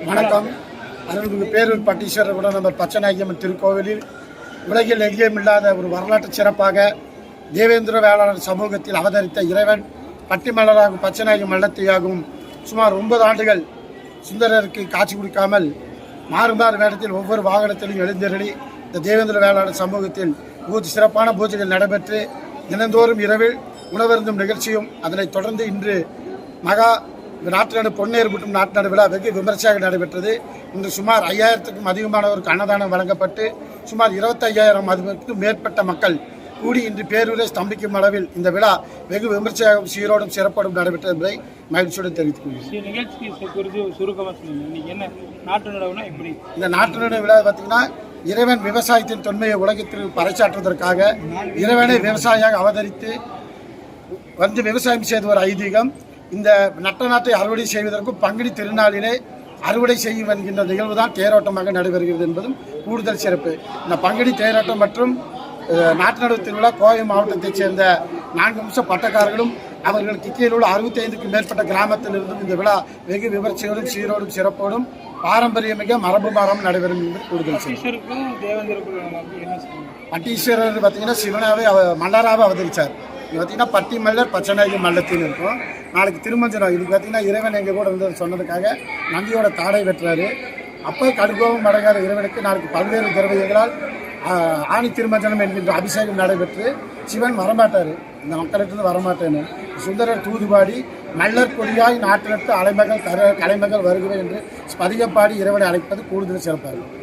வணக்கம். அருள்மிகு பேரூர் பட்டீஸ்வரர் உடனம்பர் பச்சநாயகியம்மன் திருக்கோவிலில் உலகில் எங்கேயும் இல்லாத ஒரு வரலாற்று சிறப்பாக தேவேந்திர வேளாளர் சமூகத்தில் அவதரித்த இறைவன் பட்டிமலராகும் பச்சநாயகி மல்லத்தையாகவும் சுமார் 9 ஆண்டுகள் சுந்தரருக்கு காட்சி கொடுக்காமல் மாறுமாறு வேடத்தில் ஒவ்வொரு வாகனத்திலும் எழுந்தருளி இந்த தேவேந்திர வேளாளர் சமூகத்தில் சிறப்பான பூஜைகள் நடைபெற்று தினந்தோறும் இரவில் உணவருந்தும் நிகழ்ச்சியும் அதனைத் தொடர்ந்து இன்று மகா நாட்டு பொன்னேறு மற்றும் நாட்டு விழா வெகு விமர்சையாக நடைபெற்றது. இன்று சுமார் 5000க்கும் அதிகமானவருக்கு அன்னதானம் வழங்கப்பட்டு சுமார் 25,000 அதுக்கும் மேற்பட்ட மக்கள் கூடி இன்று பேரூரை ஸ்தம்பிக்கும் அளவில் இந்த விழா வெகு விமர்சையாகவும் சீரோடும் சிறப்போடும் நடைபெற்றது என்பதை மகிழ்ச்சியுடன் தெரிவித்துக் கொள்கிறேன். இந்த நாட்டு நட விழா பார்த்தீங்கன்னா இறைவன் விவசாயத்தின் தொன்மையை உலகத்தில் பறைசாற்றுவதற்காக இறைவனை விவசாயியாக அவதரித்து வந்து விவசாயம் செய்த ஒரு ஐதீகம். இந்த நட்ட நாட்டை அறுவடை செய்வதற்கும் பங்குனி திருநாளிலே அறுவடை செய்யும் என்கின்ற நிகழ்வு தான் தேரோட்டமாக நடைபெறுகிறது என்பதும் கூடுதல் சிறப்பு. இந்த பங்குனி தேரோட்டம் மற்றும் நாட்டு நடுவு திருவிழா கோவை மாவட்டத்தைச் சேர்ந்த 4 வம்ச பட்டக்காரர்களும் அவர்களுக்கு கீழே உள்ள 65க்கும் மேற்பட்ட கிராமத்திலிருந்தும் இந்த விழா வெகு விமர்சையோடும் சீரோடும் சிறப்போடும் பாரம்பரியமிக மரபு மாறம் நடைபெறும் என்பது கூடுதல் சிறப்பு. பட்டீஸ்வரர் பார்த்தீங்கன்னா சிவனாவே மல்லராக அவதரித்தார். இது பார்த்தீங்கன்னா பட்டி மல்லர் பச்சநாயகி மல்லத்தின்னு இருக்கும். நாளைக்கு திருமஞ்சனம். இது பார்த்தீங்கன்னா இறைவன் எங்கள் கூட வந்து சொன்னதுக்காக நந்தியோட தாடை வெட்டுறாரு. அப்போ கடுகோபம் அடங்காத இறைவனுக்கு நாளைக்கு பல்வேறு திரவியங்களால் ஆணி திருமஞ்சனம் என்கின்ற அபிஷேகம் நடைபெற்று சிவன் வரமாட்டார், இந்த மக்களிடத்திலிருந்து வரமாட்டேன்னு சுந்தரர் தூதுபாடி மல்லர் கொடியாய் நாட்டு நட்டு அலைமகள் கலைமகள் வருகிறேன் என்று பதிகப்பாடி இறைவனை அழைப்பது கூடுதல் சிறப்பாக இருக்கும்.